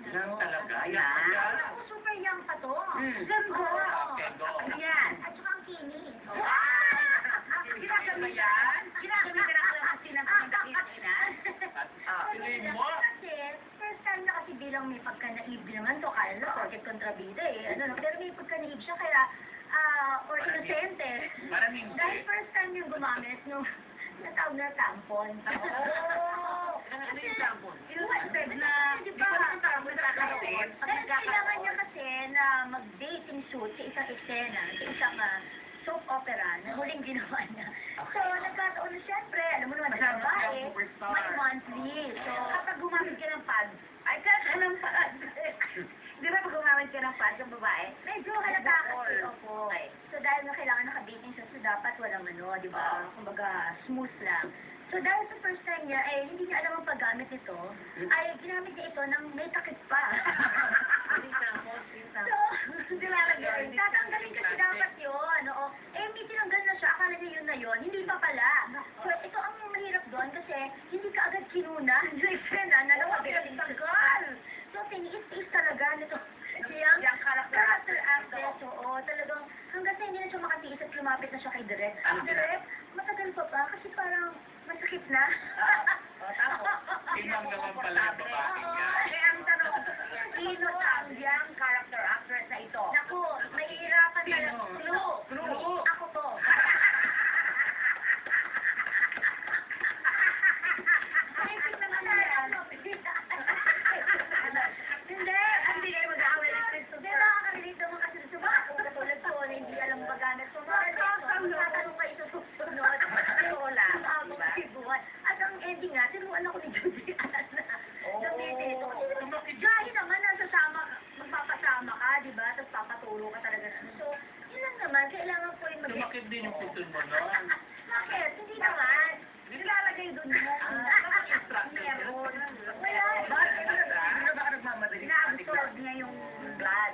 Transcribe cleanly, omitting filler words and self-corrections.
Yan talaga. Yan. Oh, super young pa to. Ganda. Okay, go. Ano yan? At saka ang kinis. Ginagawa yan? Ginagawa ka na kasi ng pagkakinan? Tuloy mo. Kasi, first time na kasi bilang may pagka-naib naman to, kaya na project kontrabida eh. Ano, no? Pero may pagka-naib siya, kaya, or inosente. Parang hindi. Dahil first time yung gumamit nung natawag na tampon. Ano yung tampon? Yung Well, na, di di ba? ba yung tampon na kakasip? Dahil kailangan niya kasi na mag-dating shoot sa isang eksena, sa isang soap opera na huling ginawa niya. So, nagkataon na siyempre, alam mo naman, sa Masama babae, siyang superstar. may monthly. So, Kapag gumamit ka ng pad, ay ka ng pad. Di ba pag gumamit ka ng pad ng babae? medyo halata kasi, opo. Okay. So, dahil nga kailangan naka-dating siya, so dapat walang ano, di ba? Kumbaga, smooth lang. So, dahil sa first time niya, eh, hindi niya alam ang paggamit nito, ay ginamit niya ito ng may takip pa. So, Nilalagay. tatanggalin kasi dapat yun, oo. Eh, may tinanggal na siya, akala niya yun na yun, hindi pa pala. So, ito ang mahirap doon kasi hindi ka agad kinuna, yung eksena na nakagaling tagal. So, tiniis-tiis talaga nito. Yung character actress, oo, talagang hanggang sa hindi na siya makatiis at lumapit na siya kay Direk. Ano Direk, matagal pa ba? Kasi parang masakit na. Tingnan naman pala yung babae niya. Kaya ang tanong, sino ang young character actress na ito? Naku, mahihirapan na lang. Sino? Clue. Ako to. Hindi, hindi kayo mag-aaway ng Kristo. Hindi, nakaka-relate naman kasi sa mga kung katulad ko na hindi alam magamit. So, magtatanong kayo sa susunod. Oo lang, Habang diba? sibuan. At ang ending nga, tinuan ako ni Judy Ann na gamitin ito. Tumakit Dahil naman, nasasama ka, magpapasama ka, di ba? Tapos papaturo ka talaga. So, yun lang naman, kailangan ko yung Tumakit din yung puson mo noon. Bakit? Hindi naman. Nilalagay doon mo. Meron. Wala. Bakit? Hindi na ba nagmamadali? Na-absorb niya yung blood.